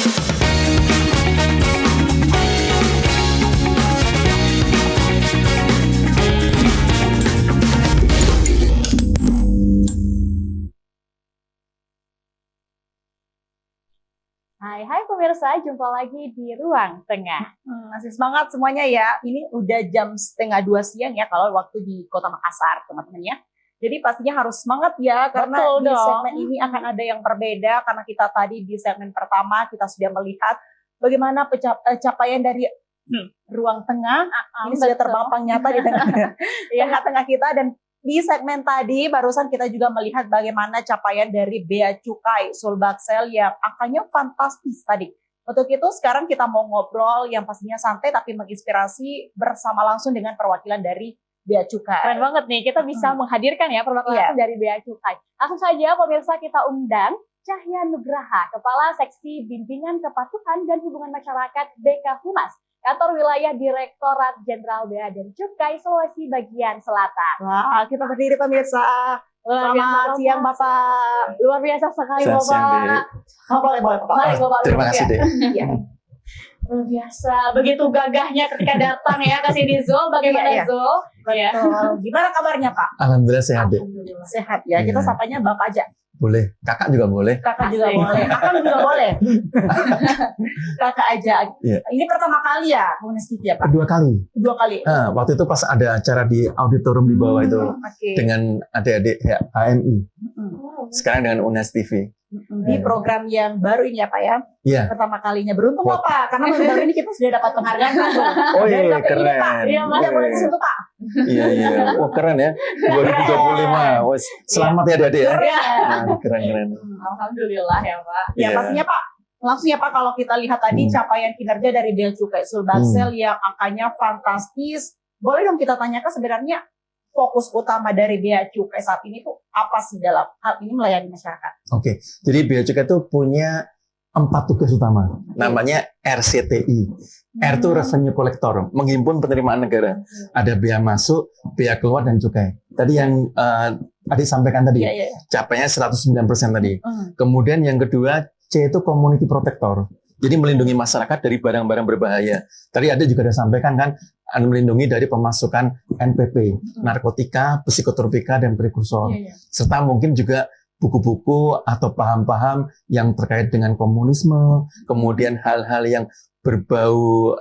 Hai pemirsa, jumpa lagi di Ruang Tengah. Masih semangat semuanya ya. Ini udah jam 1:30 siang ya kalau waktu di Kota Makassar, teman-teman ya. Jadi pastinya harus semangat ya, karena di segmen ini akan ada yang berbeda. Karena kita tadi di segmen pertama kita sudah melihat bagaimana capaian dari Ruang Tengah. Ini sudah terpampang nyata di tengah-tengah kita. Dan di segmen tadi barusan kita juga melihat bagaimana capaian dari Bea Cukai Sulbaksel yang angkanya fantastis tadi. Untuk itu sekarang kita mau ngobrol yang pastinya santai tapi menginspirasi bersama langsung dengan perwakilan dari Bea Cukai. Keren banget nih, kita bisa menghadirkan ya perwakilan dari Bea Cukai. Langsung saja pemirsa kita undang Cahya Nugraha, Kepala Seksi Bimbingan Kepatuhan dan Hubungan Masyarakat BK Humas, Kantor Wilayah Direktorat Jenderal Bea dan Cukai Sulawesi Bagian Selatan. Wah, kita berdiri pemirsa. Selamat siang Bapak. Luar biasa sekali Bapak. Boleh Bapak. Terima kasih deh. Luar biasa. Begitu gagahnya ketika datang ya ke sini Zul. Bagaimana Zul? Gimana kabarnya Pak? Alhamdulillah sehat deh. Sehat ya. Kita sapanya Bapak aja. Boleh, kakak juga boleh. Kakak juga boleh. Kakak juga boleh. Kakak aja. Yeah. Ini pertama kali ya Komunis TV ya Pak? Kedua kali. Waktu itu pas ada acara di auditorium di bawah itu dengan adik-adik ya, IMEI. Sekarang dengan Unhas TV. Di program yang baru ini ya Pak ya? Iya. Pertama kalinya. Beruntung Pak, karena baru ini kita sudah dapat penghargaan Pak. Oh iya, keren. Iya boleh disitu Pak. Iya. Wah keren ya. 2025. Wah, selamat ya adik-adik ya. Keren. Alhamdulillah ya Pak. Ya pastinya Pak. Langsung ya Pak, kalau kita lihat tadi capaian kinerja dari Bea Cukai Sulbaksel yang angkanya fantastis. Boleh dong kita tanyakan sebenarnya fokus utama dari Bea Cukai saat ini tuh apa sih dalam hal ini melayani masyarakat? Oke, jadi Bea Cukai itu punya 4 tugas utama. Namanya RCTI. R itu Revenue Collector, menghimpun penerimaan negara. Ada bea masuk, bea keluar, dan cukai. Tadi yang adik sampaikan tadi, capainya 109% tadi. Kemudian yang kedua, C itu Community Protector. Jadi melindungi masyarakat dari barang-barang berbahaya. Tadi ada juga ada sampaikan kan, melindungi dari pemasukan NPP, narkotika, psikotropika, dan prekursor. Serta mungkin juga buku-buku atau paham-paham yang terkait dengan komunisme, kemudian hal-hal yang berbau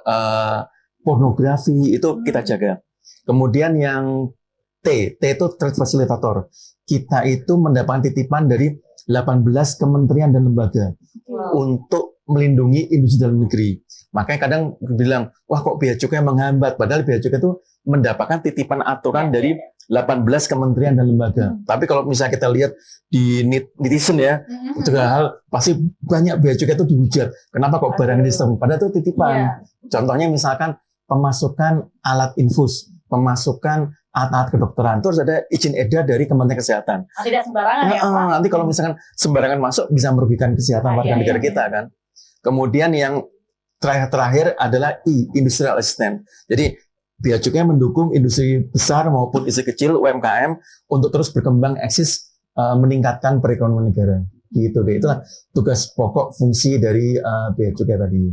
pornografi, itu kita jaga. Kemudian yang T itu Trade Facilitator. Kita itu mendapatkan titipan dari 18 kementerian dan lembaga untuk melindungi industri dalam negeri. Makanya kadang bilang, wah kok Bea Cukai menghambat, padahal Bea Cukai itu mendapatkan titipan aturan dari 18 kementerian dan lembaga. Tapi kalau misalnya kita lihat di netizen ya, juga hal pasti banyak Bea Cukai itu dihujat. Kenapa kok barang ini serem? Padahal itu titipan. Contohnya misalkan pemasukan alat infus, pemasukan alat-alat kedokteran, terus ada izin edar dari Kementerian Kesehatan. Tidak sembarangan ya Pak? Nanti kalau misalkan sembarangan masuk bisa merugikan kesehatan warga negara kita kan. Kemudian yang terakhir adalah I, Industrial Assistance. Jadi Bea Cukai mendukung industri besar maupun industri kecil UMKM untuk terus berkembang eksis, meningkatkan perekonomian negara. Gitu deh. Itulah tugas pokok fungsi dari Bea Cukai tadi.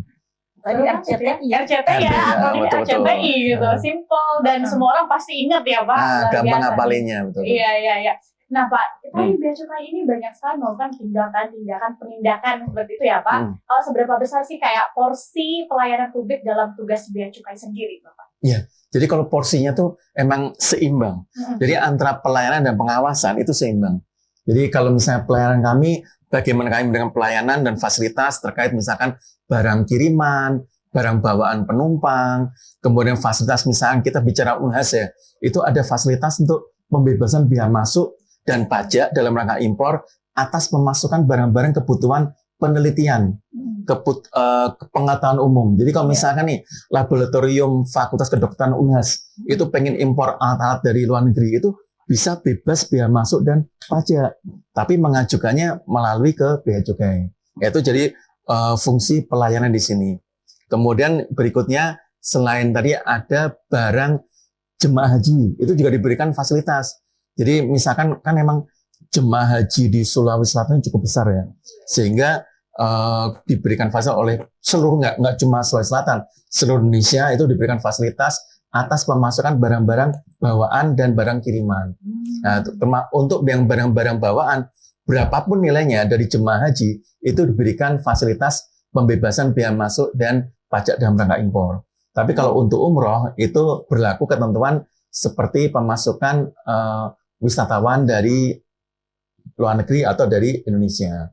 Tadi RCTI ya, RCTI gitu, simple dan semua orang pasti ingat ya Pak. Gampang ngapalinya, betul. Iya. Nah Pak, tadi Bea Cukai ini banyak sekali melakukan tindakan penindakan seperti itu ya Pak. Kalau seberapa besar sih kayak porsi pelayanan publik dalam tugas Bea Cukai sendiri Bapak? Iya, jadi kalau porsinya tuh emang seimbang. Jadi antara pelayanan dan pengawasan itu seimbang. Jadi kalau misalnya pelayanan kami, bagaimana kami dengan pelayanan dan fasilitas terkait misalkan barang kiriman, barang bawaan penumpang, kemudian fasilitas misalkan kita bicara Unhas ya, itu ada fasilitas untuk pembebasan bea masuk dan pajak dalam rangka impor atas pemasukan barang-barang kebutuhan penelitian, pengetahuan umum. Jadi kalau misalkan nih laboratorium Fakultas Kedokteran Unhas itu pengen impor alat-alat dari luar negeri, itu bisa bebas bea masuk dan pajak, tapi mengajukannya melalui ke Bea Cukai. Itu jadi fungsi pelayanan di sini. Kemudian berikutnya selain tadi ada barang jemaah haji, itu juga diberikan fasilitas. Jadi misalkan kan memang jemaah haji di Sulawesi Selatan cukup besar ya, sehingga diberikan fasilitas oleh seluruh, nggak cuma Sulawesi Selatan, seluruh Indonesia itu diberikan fasilitas atas pemasukan barang-barang bawaan dan barang kiriman. Nah, untuk yang barang-barang bawaan, berapapun nilainya dari jemaah haji, itu diberikan fasilitas pembebasan bea masuk dan pajak dalam rangka impor. Tapi kalau untuk umroh, itu berlaku ketentuan seperti pemasukan wisatawan dari luar negeri atau dari Indonesia.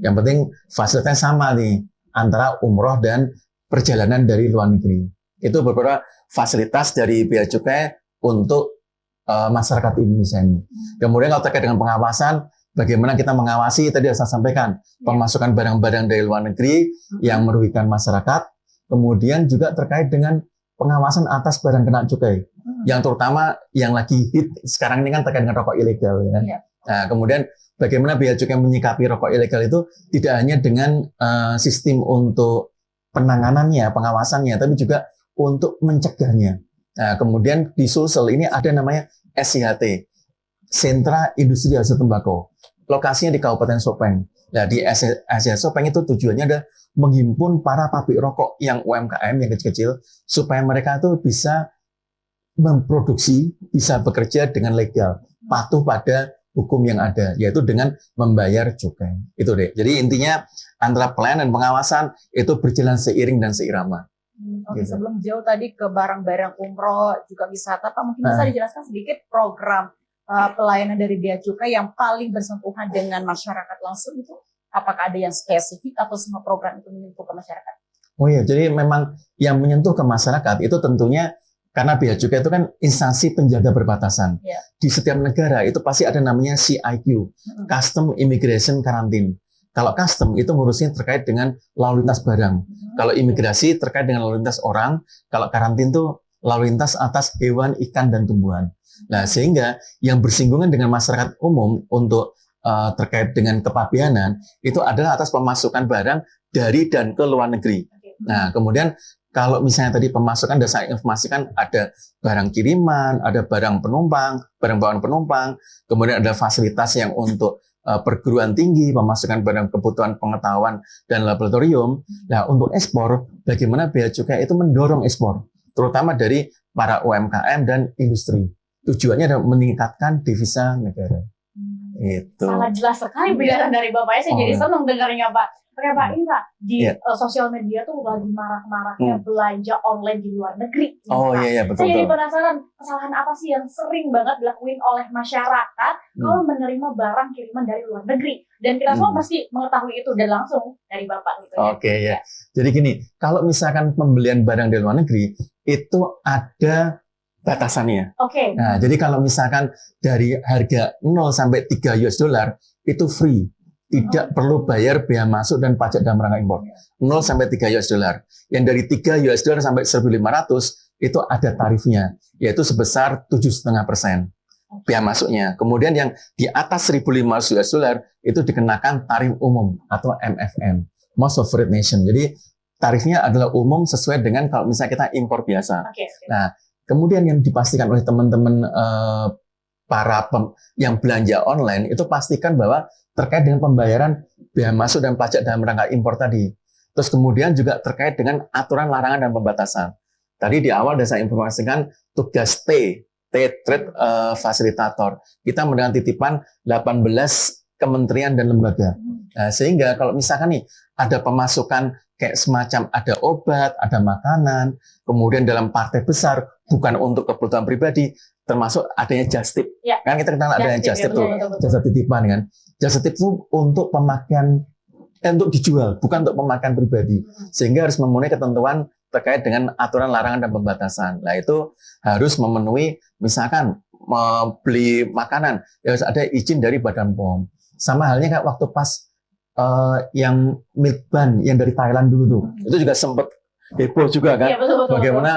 Yang penting fasilitasnya sama nih, antara umroh dan perjalanan dari luar negeri. Itu beberapa fasilitas dari Bea Cukai untuk masyarakat Indonesia ini. Kemudian kalau terkait dengan pengawasan, bagaimana kita mengawasi, tadi saya sampaikan, pemasukan barang-barang dari luar negeri yang merugikan masyarakat, kemudian juga terkait dengan pengawasan atas barang kena cukai, yang terutama yang lagi hit sekarang ini kan terkait dengan rokok ilegal. Ya. Nah, kemudian bagaimana Bea Cukai menyikapi rokok ilegal itu tidak hanya dengan sistem untuk penanganannya, pengawasannya, tapi juga untuk mencegahnya. Nah, kemudian di Sulsel ini ada namanya SIHT, Sentra Industri Hasil Tembakau. Lokasinya di Kabupaten Sopeng. Nah, di SIHT Sopeng itu tujuannya ada menghimpun para pabrik rokok yang UMKM, yang kecil-kecil, supaya mereka itu bisa memproduksi, bisa bekerja dengan legal, patuh pada hukum yang ada, yaitu dengan membayar cukai. Itu deh. Jadi intinya antara pelayanan dan pengawasan itu berjalan seiring dan seirama. Oke, gitu. Sebelum jauh tadi ke barang-barang umroh juga wisata, Pak, mungkin bisa dijelaskan sedikit program pelayanan dari Bea Cukai yang paling bersentuhan dengan masyarakat langsung itu? Apakah ada yang spesifik atau semua program itu menyentuh ke masyarakat? Oh iya, jadi memang yang menyentuh ke masyarakat itu tentunya karena Bea Cukai itu kan instansi penjaga perbatasan. Di setiap negara itu pasti ada namanya CIQ, Custom Immigration Quarantine. Kalau custom itu ngurusnya terkait dengan lalu lintas barang. Kalau imigrasi terkait dengan lalu lintas orang. Kalau karantin itu lalu lintas atas hewan, ikan, dan tumbuhan. Nah, sehingga yang bersinggungan dengan masyarakat umum untuk terkait dengan kepabeanan itu adalah atas pemasukan barang dari dan ke luar negeri. Nah, kemudian kalau misalnya tadi pemasukan, dan saya informasikan ada barang kiriman, ada barang penumpang, barang bawaan penumpang, kemudian ada fasilitas yang untuk perguruan tinggi, pemasukan barang kebutuhan pengetahuan dan laboratorium. Nah, untuk ekspor, bagaimana Bea Cukai itu mendorong ekspor, terutama dari para UMKM dan industri. Tujuannya adalah meningkatkan devisa negara. Itu. Sangat jelas sekali penjelasan dari Bapaknya, saya jadi senang dengarnya, Pak. Oke, Pak, ini Pak, di sosial media tuh lagi marak-maraknya belanja online di luar negeri. Oh iya, betul. Saya jadi penasaran, kesalahan apa sih yang sering banget dilakuin oleh masyarakat kalau menerima barang kiriman dari luar negeri? Dan kita semua pasti mengetahui itu dan langsung dari Bapak gitu. Oke, ya. Jadi gini, kalau misalkan pembelian barang dari luar negeri, itu ada batasannya. Oke. Nah, jadi kalau misalkan dari harga 0 sampai 3 US dollar itu free. Tidak perlu bayar bea masuk dan pajak dalam rangka impor. 0 sampai 3 US dollar. Yang dari 3 US dollar sampai 1.500 itu ada tarifnya, yaitu sebesar 7,5% bea masuknya. Kemudian yang di atas 1.500 US dollar itu dikenakan tarif umum atau MFN, Most Favored Nation. Jadi tarifnya adalah umum sesuai dengan kalau misalnya kita impor biasa. Nah, kemudian yang dipastikan oleh teman-teman yang belanja online itu pastikan bahwa terkait dengan pembayaran bea masuk dan pajak dalam rangka impor tadi. Terus kemudian juga terkait dengan aturan larangan dan pembatasan. Tadi di awal saya informasikan tugas Trade Fasilitator. Kita mendapat titipan 18 kementerian dan lembaga. Nah, sehingga kalau misalkan nih ada pemasukan kayak semacam ada obat, ada makanan, kemudian dalam partai besar bukan untuk kebutuhan pribadi, termasuk adanya Jastip. Kan kita kenal adanya Jastip tuh, jasa titipan kan. Jasa titip itu untuk pemakaian, untuk dijual, bukan untuk pemakaian pribadi. Sehingga harus memenuhi ketentuan terkait dengan aturan larangan dan pembatasan. Nah, itu harus memenuhi, misalkan beli makanan, ya harus ada izin dari Badan POM. Sama halnya kayak waktu pas yang milk ban yang dari Thailand dulu tuh, itu juga sempat heboh juga kan. Betul. Bagaimana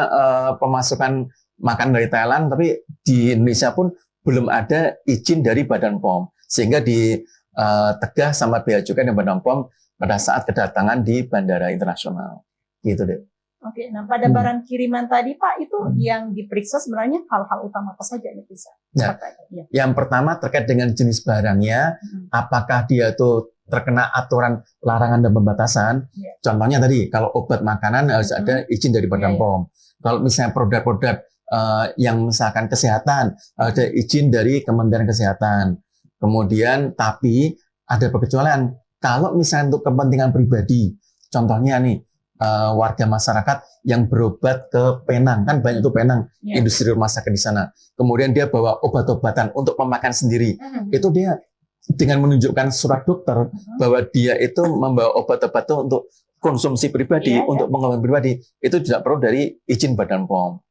pemasukan makan dari Thailand, tapi di Indonesia pun belum ada izin dari Badan POM, sehingga ditegah sama Bea Cukai dan Badan POM pada saat kedatangan di bandara internasional, gitu deh. Oke, nah pada barang kiriman tadi Pak, itu yang diperiksa sebenarnya hal-hal utama apa saja yang bisa? Nah, yang pertama terkait dengan jenis barangnya, apakah dia itu terkena aturan larangan dan pembatasan. Contohnya tadi, kalau obat makanan harus ada izin dari Badan POM. Kalau misalnya produk-produk yang misalkan kesehatan, ada izin dari Kementerian Kesehatan. Kemudian, tapi ada perkecualian. Kalau misalnya untuk kepentingan pribadi, contohnya nih, warga masyarakat yang berobat ke Penang, kan banyak tuh Penang, industri rumah sakit di sana. Kemudian dia bawa obat-obatan untuk memakan sendiri. Itu dia dengan menunjukkan surat dokter bahwa dia itu membawa obat-obat itu untuk konsumsi pribadi, untuk pengobatan pribadi, itu tidak perlu dari izin Badan POM.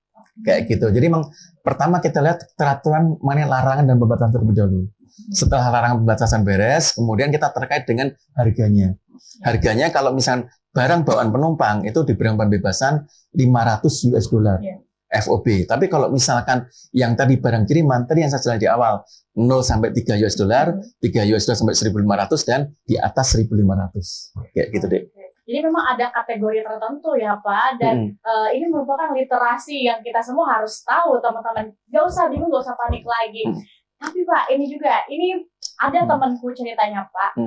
Kayak gitu. Jadi memang pertama kita lihat peraturan mengenai larangan dan pembatasan terlebih dahulu. Setelah larangan pembatasan beres, kemudian kita terkait dengan harganya. Harganya kalau misalnya barang bawaan penumpang itu diberikan pembebasan 500 US dollar FOB. Tapi kalau misalkan yang tadi barang kiriman, tadi yang saya jelaskan di awal, 0 sampai 3 US dollar, 3 US dollar sampai 1.500 dan di atas 1.500. Kayak gitu deh. Jadi memang ada kategori tertentu ya Pak, dan ini merupakan literasi yang kita semua harus tahu teman-teman. Gak usah bingung, gak usah panik lagi. Tapi Pak, ini juga, ini ada temanku ceritanya Pak,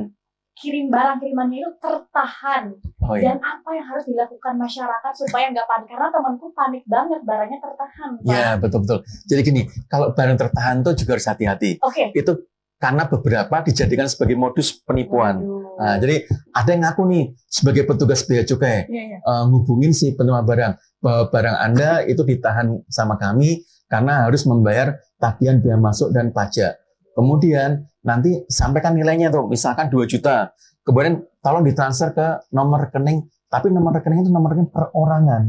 kirim barang kirimannya itu tertahan. Dan apa yang harus dilakukan masyarakat supaya nggak panik? Karena temanku panik banget, barangnya tertahan Pak. Ya, betul-betul. Jadi gini, kalau barang tertahan itu juga harus hati-hati. Itu karena beberapa dijadikan sebagai modus penipuan. Nah, jadi ada yang ngaku nih sebagai petugas Bea Cukai, ngubungin si penerima barang bahwa barang Anda itu ditahan sama kami karena harus membayar tagihan bea masuk dan pajak. Kemudian nanti sampaikan nilainya tuh, misalkan 2 juta. Kemudian tolong ditransfer ke nomor rekening, tapi nomor rekening itu nomor rekening perorangan.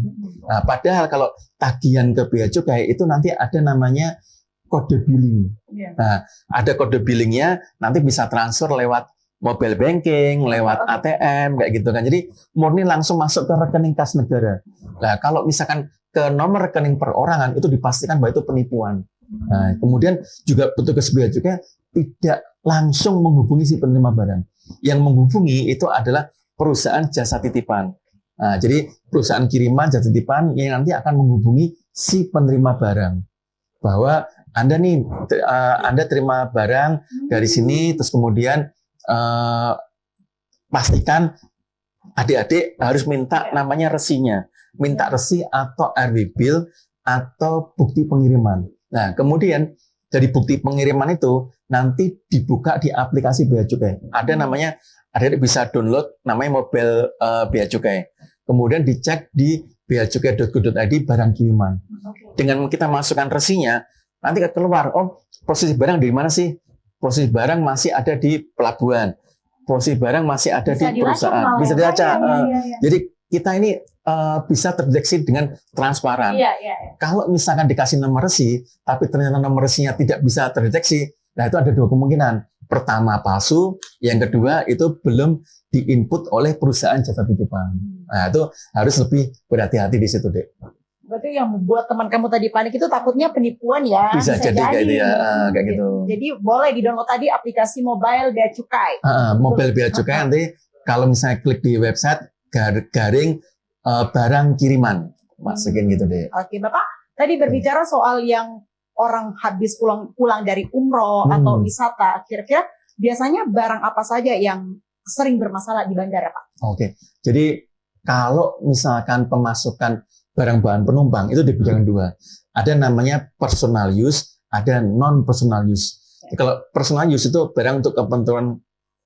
Nah, padahal kalau tagihan ke Bea Cukai itu nanti ada namanya kode billing. Nah, ada kode billingnya, nanti bisa transfer lewat mobile banking, lewat ATM, kayak gitu kan. Jadi murni langsung masuk ke rekening kas negara. Nah, kalau misalkan ke nomor rekening perorangan itu dipastikan bahwa itu penipuan. Nah, kemudian juga petugas Bea Cukai tidak langsung menghubungi si penerima barang. Yang menghubungi itu adalah perusahaan jasa titipan. Nah, jadi perusahaan kiriman jasa titipan yang nanti akan menghubungi si penerima barang bahwa Anda nih, Anda terima barang dari sini, terus kemudian pastikan adik-adik harus minta namanya resinya, minta resi atau RW bill atau bukti pengiriman. Nah, kemudian dari bukti pengiriman itu nanti dibuka di aplikasi Bea Cukai. Ada namanya, adik-adik bisa download namanya mobile Bea Cukai. Kemudian dicek di beacukai.go.id barang kiriman. Dengan kita masukkan resinya, nanti keluar, oh posisi barang di mana sih? Posisi barang masih ada di pelabuhan. Posisi barang masih ada bisa di perusahaan. Bisa dilacak. Jadi kita ini bisa terdeteksi dengan transparan. Kalau misalkan dikasih nomor resi, tapi ternyata nomor resinya tidak bisa terdeteksi, nah itu ada 2 kemungkinan. Pertama palsu, yang kedua itu belum diinput oleh perusahaan jasa titipan. Nah itu harus lebih berhati-hati di situ, Dek. Berarti yang membuat teman kamu tadi panik itu takutnya penipuan ya? Bisa jadi kayak gitu ya, kayak gitu. Jadi boleh di-download tadi aplikasi mobile Bea Cukai. Mobile Bea Cukai nanti kalau misalnya klik di website garing barang kiriman, masukin gitu deh. Oke, Bapak tadi berbicara soal yang orang habis pulang dari umroh atau wisata, kira-kira biasanya barang apa saja yang sering bermasalah di bandara, Pak? Oke, jadi kalau misalkan pemasukan barang bawaan penumpang itu dibedakan 2. Ada namanya personal use, ada non personal use. Kalau personal use itu barang untuk kepentingan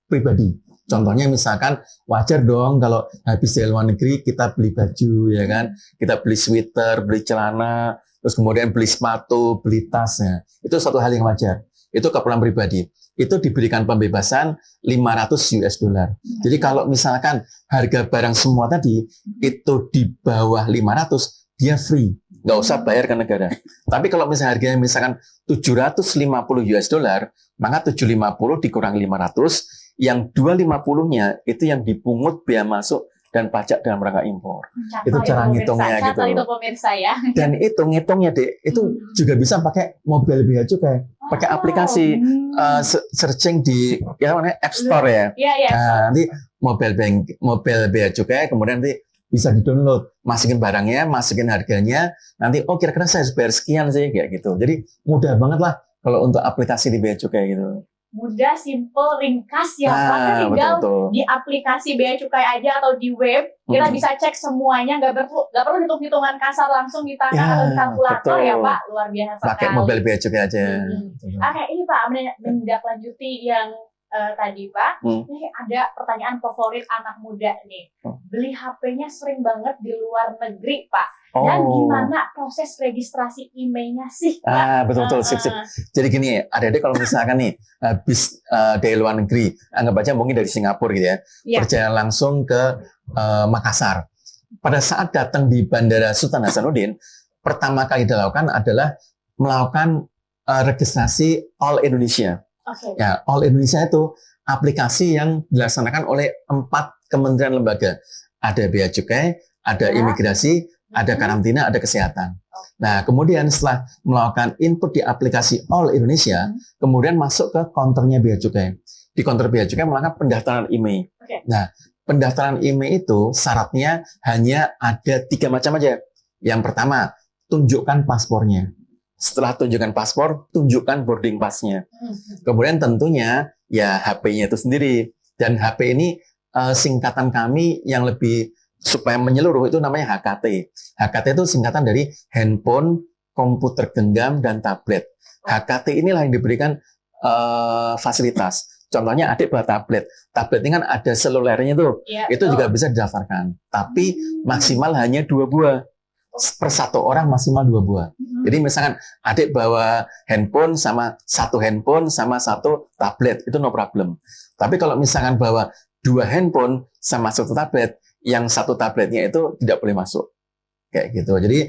pribadi. Contohnya misalkan wajar dong kalau habis dari luar negeri kita beli baju ya kan, kita beli sweater, beli celana, terus kemudian beli sepatu, beli tasnya. Itu satu hal yang wajar. Itu keperluan pribadi. Itu diberikan pembebasan 500 US dollar. Jadi kalau misalkan harga barang semua tadi itu di bawah 500, dia free, nggak usah bayar ke negara. Tapi kalau misalnya harganya misalkan 750 US dollar, maka 750 dikurang 500, yang 250-nya itu yang dipungut bea masuk dan pajak dalam rangka impor. Itu cara ngitungnya gitu. Itu pemirsa ya. Dan itu ngitungnya Dek, itu juga bisa pakai mobile Bea Cukai, pakai aplikasi searching di App Store ya. Nanti mobile Bea Cukai, kemudian nanti bisa di-download, masukin barangnya, masukin harganya, nanti oh kira-kira saya harus bayar sekian sih kayak gitu. Jadi mudah banget lah kalau untuk aplikasi di Bea Cukai gitu. mudah, simple, ringkas ya Pak. Tinggal betul. di aplikasi Bea Cukai aja atau di web kita bisa cek semuanya, nggak perlu hitung-hitungan kasar langsung di tangan atau di kalkulator ya Pak. Luar biasa sekali. Pakai mobil Bea Cukai aja. Oke, ini Pak menindaklanjuti yang tadi Pak. Ini ada pertanyaan favorit anak muda nih. Beli HP-nya sering banget di luar negeri Pak. Dan gimana proses registrasi IMEI-nya sih Pak? Betul. Sip. Jadi gini, adik-adik kalau misalkan nih habis dari luar negeri, anggap aja mungkin dari Singapura gitu ya, berjalan langsung ke Makassar. Pada saat datang di Bandara Sultan Hasanuddin, pertama kali dilakukan adalah melakukan registrasi All Indonesia. Ya, All Indonesia itu aplikasi yang dilaksanakan oleh 4 kementerian lembaga. Ada Bea Cukai, ada imigrasi, ada karantina, ada kesehatan. Nah, kemudian setelah melakukan input di aplikasi All Indonesia, kemudian masuk ke counternya Bea Cukai. Di counter Bea Cukai melakukan pendaftaran IMEI. Nah, pendaftaran IMEI itu syaratnya hanya ada 3 macam aja. Yang pertama, tunjukkan paspornya. Setelah tunjukkan paspor, tunjukkan boarding pass-nya. Kemudian tentunya ya HP-nya itu sendiri. Dan HP ini singkatan kami yang lebih supaya menyeluruh itu namanya HKT. HKT itu singkatan dari handphone, komputer genggam, dan tablet. HKT inilah yang diberikan fasilitas. Contohnya adik bawa tablet. Tablet ini kan ada selulernya tuh. Itu juga bisa didaftarkan. Tapi maksimal hanya 2 buah. Per 1 orang maksimal 2 buah. Jadi misalkan adik bawa handphone sama 1 handphone sama 1 tablet, itu no problem. Tapi kalau misalkan bawa 2 handphone sama 1 tablet, yang 1 tabletnya itu tidak boleh masuk. Kayak gitu. Jadi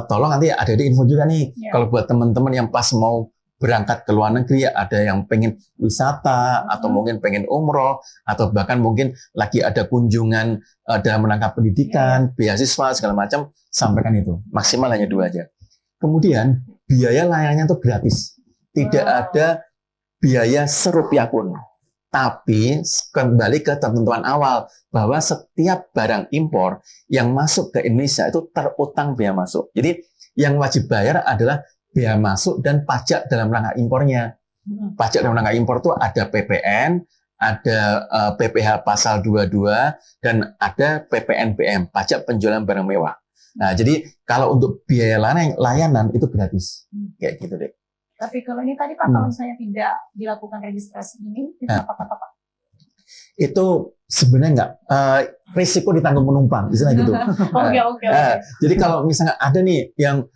tolong nanti ada di info juga nih. Kalau buat teman-teman yang pas mau berangkat ke luar negeri, ada yang pengen wisata, atau mungkin pengen umroh, atau bahkan mungkin lagi ada kunjungan dalam rangka pendidikan, beasiswa, segala macam, sampaikan itu. Maksimal hanya 2 aja. Kemudian, biaya layanannya itu gratis. Tidak ada biaya serupiah pun. Tapi kembali ke ketentuan awal bahwa setiap barang impor yang masuk ke Indonesia itu terutang bea masuk. Jadi yang wajib bayar adalah bea masuk dan pajak dalam rangka impornya. Pajak dalam rangka impor itu ada PPN, ada PPh pasal 22, dan ada PPNBM, pajak penjualan barang mewah. Nah, jadi kalau untuk biaya layanan itu gratis. Kayak gitu deh. Tapi kalau ini tadi Pak, kalau saya tidak dilakukan registrasi ini, itu apa-apa Pak? Itu sebenarnya enggak risiko ditanggung penumpang, misalnya gitu. Oke. Jadi kalau misalnya ada nih yang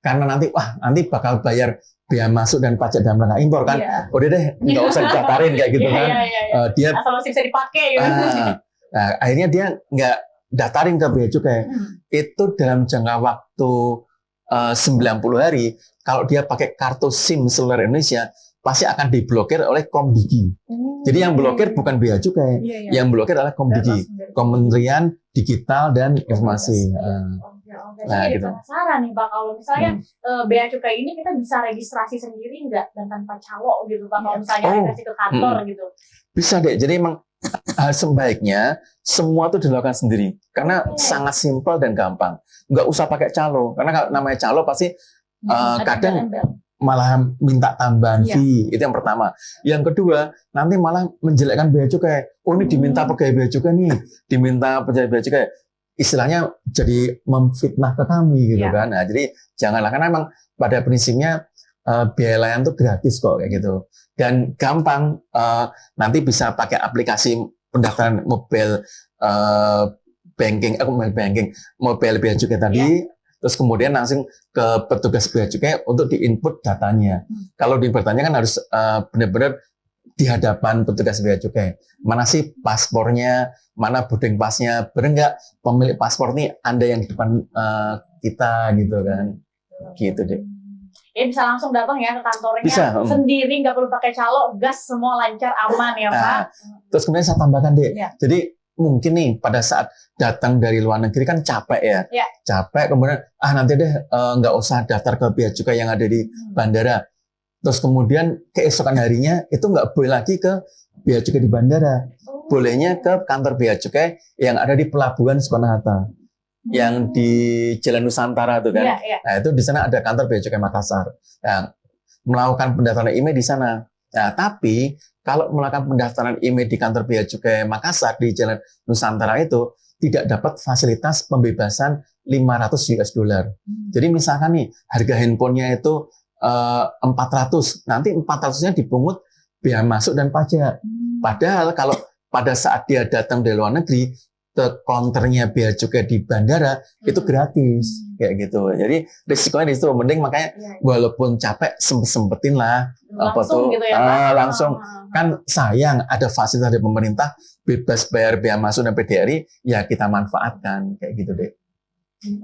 karena nanti bakal bayar bea masuk dan pajak dalam rangka impor kan, udah deh nggak usah didaftarin kayak gitu kan. Dia asal masih bisa dipakai gitu. Nah, akhirnya dia nggak daftarin ke Bea Cukai. Itu dalam jangka waktu 90 hari, kalau dia pakai kartu SIM seluler Indonesia, pasti akan diblokir oleh Komdigi. Jadi yang blokir bukan Bea Cukai, yang blokir adalah Komdigi, Kementerian Digital dan Informasi. Nah, gitu. Penasaran nih Pak, kalau misalnya Bea Cukai ini kita bisa registrasi sendiri nggak dan tanpa calo gitu Pak, kalau misalnya registrasi ke kantor gitu? Bisa deh, jadi emang sebaiknya semua itu dilakukan sendiri karena sangat simpel dan gampang. Nggak usah pakai calo, karena kalau namanya calo pasti kadang malah minta tambahan fee. Itu yang pertama. Yang kedua, nanti malah menjelekkan Bea Cukai. Oh, ini diminta pegawai Bea Cukai nih, diminta pegawai Bea Cukai. Istilahnya jadi memfitnah ke kami gitu kan. Nah, jadi janganlah, karena memang pada prinsipnya biaya layanan itu gratis kok kayak gitu. Dan gampang, nanti bisa pakai aplikasi pendaftaran mobile mobile Bea Cukai tadi. Terus kemudian langsung ke petugas Bea Cukai untuk diinput datanya. Kalau diinputnya kan harus benar-benar di hadapan petugas Bea Cukai. Mana sih paspornya, mana boarding pass-nya, benar nggak pemilik paspor nih Anda yang di depan kita gitu kan. Gitu deh. Ya bisa langsung datang ya ke kantornya sendiri, nggak perlu pakai calo, gas semua lancar, aman ya Pak. Terus kemudian saya tambahkan deh, jadi mungkin nih pada saat datang dari luar negeri kan capek ya, capek kemudian nanti deh nggak usah daftar ke Bea Cukai yang ada di bandara. Terus kemudian keesokan harinya itu nggak boleh lagi ke Bea Cukai di bandara, bolehnya ke kantor Bea Cukai yang ada di Pelabuhan Soekarno-Hatta. Yang di Jalan Nusantara tuh kan. Nah, itu di sana ada kantor Bea Cukai Makassar. Nah, melakukan pendaftaran IMEI di sana. Nah, tapi kalau melakukan pendaftaran IMEI di kantor Bea Cukai Makassar di Jalan Nusantara itu tidak dapat fasilitas pembebasan 500 US dollar. Jadi misalkan nih harga handphonenya itu 400, nanti 400-nya dipungut bea masuk dan pajak. Padahal kalau pada saat dia datang dari luar negeri ke counternya bea cukai di bandara itu gratis kayak gitu. Jadi risikonya di situ, mending makanya walaupun capek sempet-sempetin lah langsung gitu ya, langsung kan sayang ada fasilitas dari pemerintah bebas bayar bea masuk dan PDRI, ya kita manfaatkan kayak gitu deh.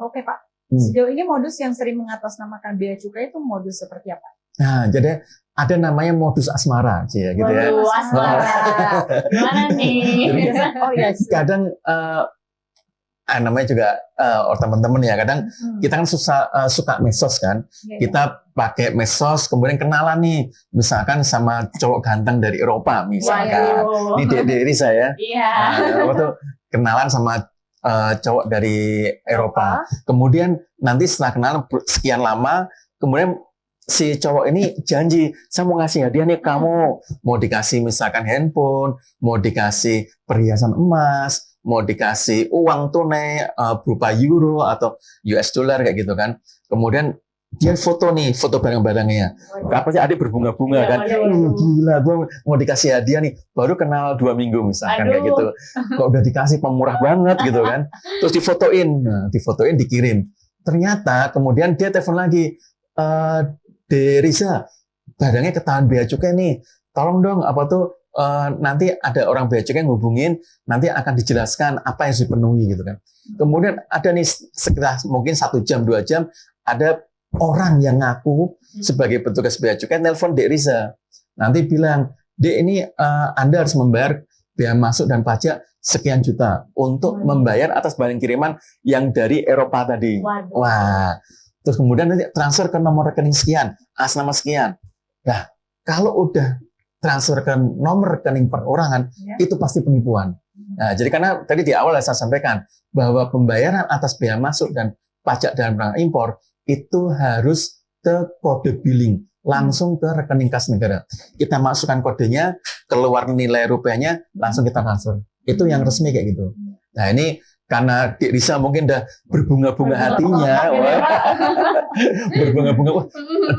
Oke Pak. Sejauh ini modus yang sering mengatasnamakan bea cukai itu modus seperti apa? Nah, jadi ada namanya modus asmara, ya, gitu ya. Asmara. Gimana nih? Oh iya. Kadang namanya juga teman-teman ya. Kadang kita kan suka medsos kan. Kita pakai medsos, kemudian kenalan nih, misalkan sama cowok ganteng dari Eropa, misalkan. Ini dari saya. Iya. Waktu kenalan sama cowok dari Eropa. Kemudian nanti setelah kenalan sekian lama, kemudian si cowok ini janji, saya mau ngasih hadiah nih kamu. Mau dikasih misalkan handphone, mau dikasih perhiasan emas, mau dikasih uang tunai berupa euro atau US dollar kayak gitu kan. Kemudian dia foto nih, foto barang-barangnya. Apa sih adik berbunga-bunga kan? Gila, gue mau dikasih hadiah nih. Baru kenal 2 minggu misalkan kayak gitu. Kok udah dikasih pemurah banget gitu kan. Terus difotoin, difotoin dikirim. Ternyata kemudian dia telepon lagi. Riza, barangnya ketahuan bea cukai nih. Tolong dong, nanti ada orang bea cukai ngubungin, nanti akan dijelaskan apa yang harus dipenuhi gitu kan. Kemudian ada nih sekitar mungkin 1 jam, 2 jam, ada orang yang ngaku sebagai petugas bea cukai nelpon Dek Riza. Nanti bilang, Dek ini Anda harus membayar bea masuk dan pajak sekian juta untuk membayar atas barang kiriman yang dari Eropa tadi. Wah. Terus kemudian nanti transfer ke nomor rekening sekian, atas nama sekian. Nah, kalau udah transfer ke nomor rekening perorangan, itu pasti penipuan. Nah, jadi karena tadi di awal saya sampaikan bahwa pembayaran atas bea masuk dan pajak dan barang impor itu harus ke kode billing, langsung ke rekening kas negara. Kita masukkan kodenya, keluar nilai rupiahnya, langsung kita transfer. Itu yang resmi kayak gitu. Nah, ini karena Dik Risa mungkin udah berbunga-bunga hatinya, berbunga-bunga, wah,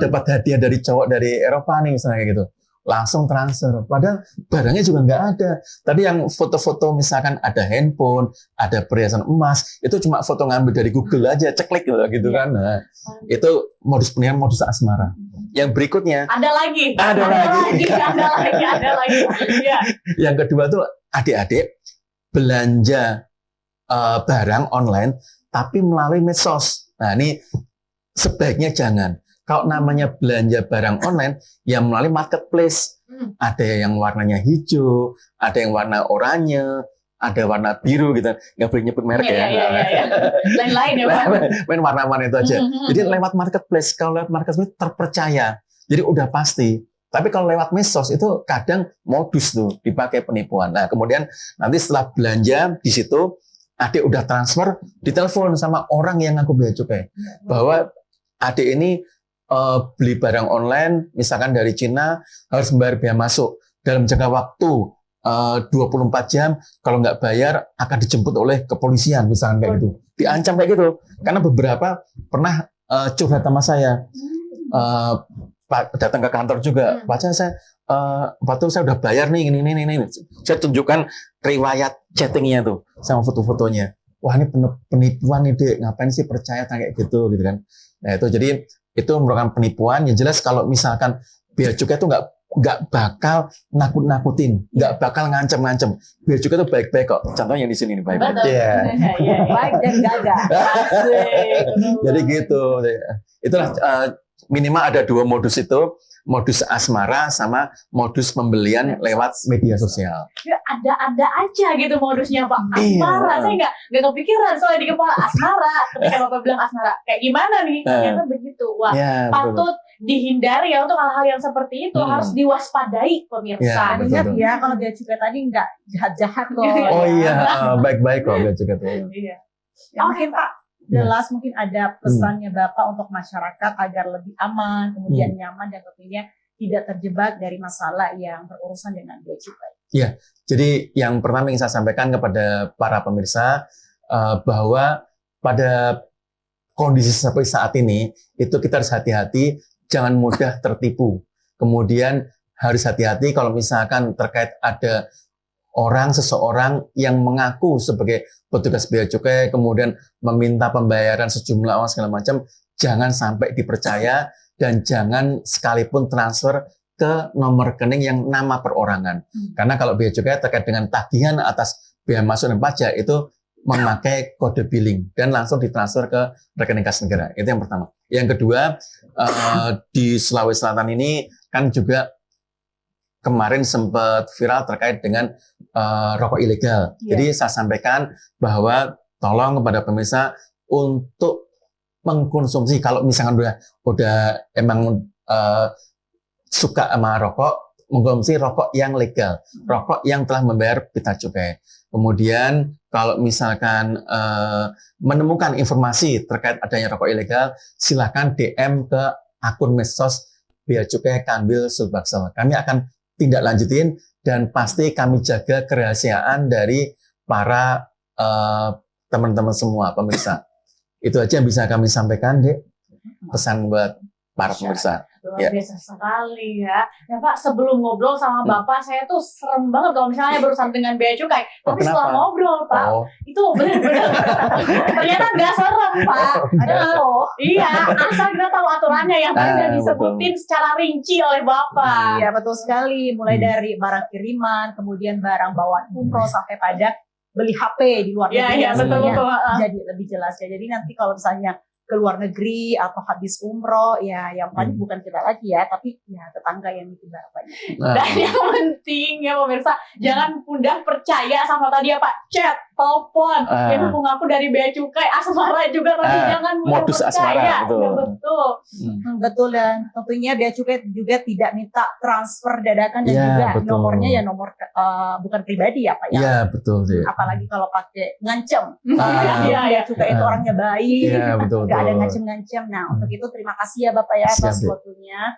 dapat hadiah dari cowok dari Eropa nih misalnya kayak gitu, langsung transfer. Padahal barangnya juga nggak ada. Tadi yang foto-foto misalkan ada handphone, ada perhiasan emas, itu cuma foto ngambil dari Google aja, ceklik gitu kan. Nah, itu modus penipuan, modus asmara. Yang berikutnya ada lagi. Yang kedua tuh adik-adik belanja barang online tapi melalui medsos. Nah, ini sebaiknya jangan. Kalau namanya belanja barang online yang melalui marketplace, ada yang warnanya hijau, ada yang warna oranye, ada warna biru gitu. Nggak boleh nyebut merek ya. Lain-lain ya Pak. Main warna-warna itu aja. Jadi lewat marketplace, kalau lewat marketplace terpercaya. Jadi udah pasti. Tapi kalau lewat medsos itu kadang modus tuh dipakai penipuan. Nah, kemudian nanti setelah belanja di situ adik udah transfer, ditelepon sama orang yang ngaku bea cukai bahwa adik ini beli barang online, misalkan dari Cina, harus membayar bea masuk dalam jangka waktu 24 jam. Kalau nggak bayar akan dijemput oleh kepolisian, misalkan kayak gitu. Diancam kayak gitu. Karena beberapa pernah curhat sama saya, datang ke kantor juga, Pak saya udah bayar nih, ini. Saya tunjukkan riwayat chattingnya tuh, sama foto-fotonya. Wah, ini penipuan nih, Dek. Ngapain sih percaya kayak gitu kan. Nah, itu jadi itu merupakan penipuan. Yang jelas kalau misalkan bea cukai itu nggak bakal nakut-nakutin, nggak bakal ngancem-ngancem. Bea cukai itu baik-baik kok. Contohnya yang di sini nih, baik-baik. Baik dan gagah. Jadi gitu. Itulah minimal ada 2 modus itu. Modus asmara sama modus pembelian lewat media sosial. Ya, ada aja gitu modusnya Pak. Asmara, saya nggak kepikiran soalnya di kepala asmara. Ketika Bapak bilang asmara, kayak gimana nih? Ternyata begitu. Wah, patut dihindari ya untuk hal-hal yang seperti itu. Harus diwaspadai pemirsa. Ingat ya, kalau bea cukai tadi nggak jahat-jahat kok. Oh iya, baik-baik kok bea cukai itu. Iya. Mungkin Pak, jelas mungkin ada pesannya Bapak untuk masyarakat agar lebih aman, kemudian nyaman dan tentunya tidak terjebak dari masalah yang berurusan dengan bea cukai. Ya, jadi yang pertama ingin saya sampaikan kepada para pemirsa bahwa pada kondisi seperti saat ini itu kita harus hati-hati, jangan mudah tertipu. Kemudian harus hati-hati kalau misalkan terkait ada seseorang yang mengaku sebagai petugas bea cukai kemudian meminta pembayaran sejumlah uang segala macam, jangan sampai dipercaya dan jangan sekalipun transfer ke nomor rekening yang nama perorangan. Karena kalau bea cukai terkait dengan tagihan atas bea masuk dan pajak itu memakai kode billing dan langsung ditransfer ke rekening kas negara. Itu yang pertama. Yang kedua, di Sulawesi Selatan ini kan juga kemarin sempat viral terkait dengan rokok ilegal. Jadi saya sampaikan bahwa tolong kepada pemirsa untuk mengkonsumsi, kalau misalkan udah emang suka sama rokok, mengkonsumsi rokok yang legal, rokok yang telah membayar pita cukai. Kemudian kalau misalkan menemukan informasi terkait adanya rokok ilegal, silakan DM ke akun medsos Bea Cukai Kambil Sulbaksel. Kami akan tindak lanjutin dan pasti kami jaga kerahasiaan dari para teman-teman semua pemirsa. Itu aja yang bisa kami sampaikan, Dek. Pesan buat para pemirsa. Luar biasa sekali ya. Ya Pak, sebelum ngobrol sama Bapak, saya tuh serem banget kalau misalnya berurusan dengan bea cukai. Tapi setelah ngobrol Pak, itu benar-benar ternyata nggak serem Pak. Iya, asal kita tahu aturannya yang tadi udah disebutin secara rinci oleh Bapak. Iya betul sekali. Mulai dari barang kiriman, kemudian barang bawaan umroh sampai pada beli HP di luar negeri. Iya, betul. Jadi lebih jelas ya. Jadi nanti kalau misalnya ke luar negeri atau habis umroh, ya yang paling bukan kita lagi ya, tapi ya tetangga yang itu banyak. Dan yang penting ya pemirsa, jangan mudah percaya sama tadi ya Pak, chat, telepon, yang mengaku dari Bea Cukai, Asmara juga, tapi jangan mudah Modus percaya. Asmara, betul. Ya, betul. Betul, dan tentunya Bea Cukai juga tidak minta transfer dadakan dan juga betul. Nomornya ya nomor bukan pribadi ya Pak ya. Iya betul deh. Apalagi kalau pakai ngancem. Bea Cukai itu orangnya baik. Iya betul. Ada ngancem-ngancem. Nah, untuk itu terima kasih ya Bapak ya atas waktunya.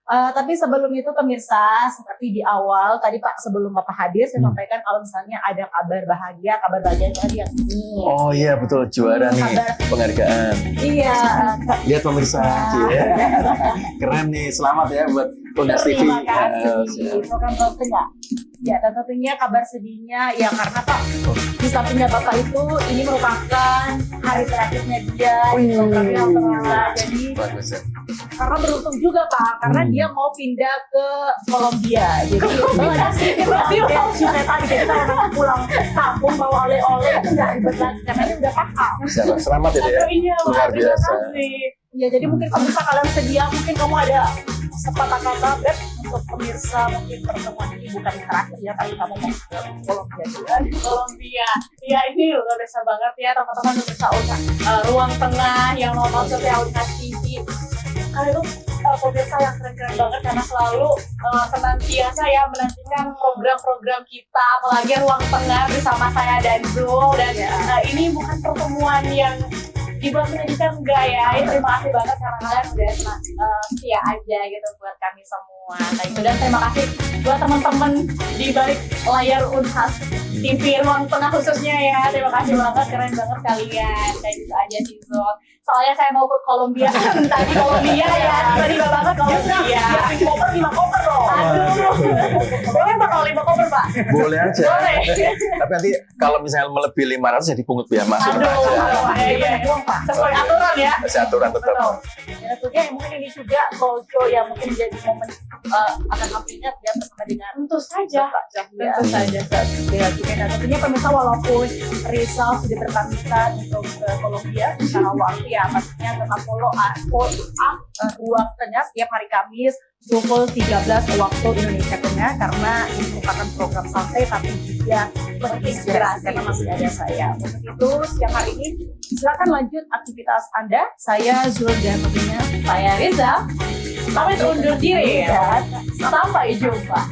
Tapi sebelum itu pemirsa, seperti di awal tadi Pak, sebelum Bapak hadir, saya sampaikan kalau misalnya ada kabar bahagia tadi yang ini. Oh iya betul, juara nih penghargaan. Iya. Lihat pemirsa, keren nih, selamat ya buat Tugas TV. Terima kasih. Program Tengah. Ya, dan tentunya kabar sedihnya ya karena Pak, di sampingnya Bapak itu ini merupakan hari terakhirnya dia di programnya Utama. Jadi karena beruntung juga Pak, karena dia mau pindah ke Kolombia. Jadi tadi kita orang pulang kampung bawa oleh-oleh itu nggak ribet lagi karena dia udah paham. Selamat ya, luar biasa. Ya, jadi mungkin kalau misalnya kalian sedia, mungkin kamu ada sepatah kata untuk pemirsa, mungkin pertemuan ini bukan yang terakhir ya, tapi kamu mau ke Kolombia juga. Kolombia, ya ini luar biasa banget ya teman-teman pemirsa Ruang Tengah yang nonton setia Unhas TV. Kalian tuh pemirsa yang keren-keren banget karena selalu senantiasa ya menantikan program-program kita, apalagi Ruang Tengah bersama saya dan Zul. Dan ini bukan pertemuan yang dibuat menyedihkan enggak ya. Terima kasih banget karena kalian udah setia aja gitu buat kami semua. Nah itu, dan terima kasih buat teman-teman di balik layar Unhas TV Ruang Tengah khususnya ya. Terima kasih banget, keren banget kalian. Kayak gitu aja sih Zul. Soalnya saya mau ke Kolombia. Tadi Kolombia ya, tiba-tiba banget Kolombia. 5 koper loh. Aduh. Boleh Pak kalau 5 koper Pak? Boleh aja. Boleh. Tapi nanti kalau misalnya melebihi 500 jadi pungut biaya masuk aja. Iya. Sesuai aturan ya. Sesuai aturan tetap. Ya, tentunya mungkin ini juga roadshow yang mungkin jadi momen akan kami ingat ya bersama dengan Tentu saja. Tentu saja. Dan tentunya pemirsa, walaupun Rizal sudah berpamitan untuk ke Kolombia secara waktu ya, pastinya tetap follow up Ruang Tengah setiap hari Kamis pukul 13 waktu Indonesia Tengah, karena ini merupakan program santai tapi juga berinspirasi karena masih ada saya. Untuk itu siang hari ini silakan lanjut aktivitas Anda. Saya Zul dan tentunya Saya Riza. Pamit undur diri ya. Sampai jumpa.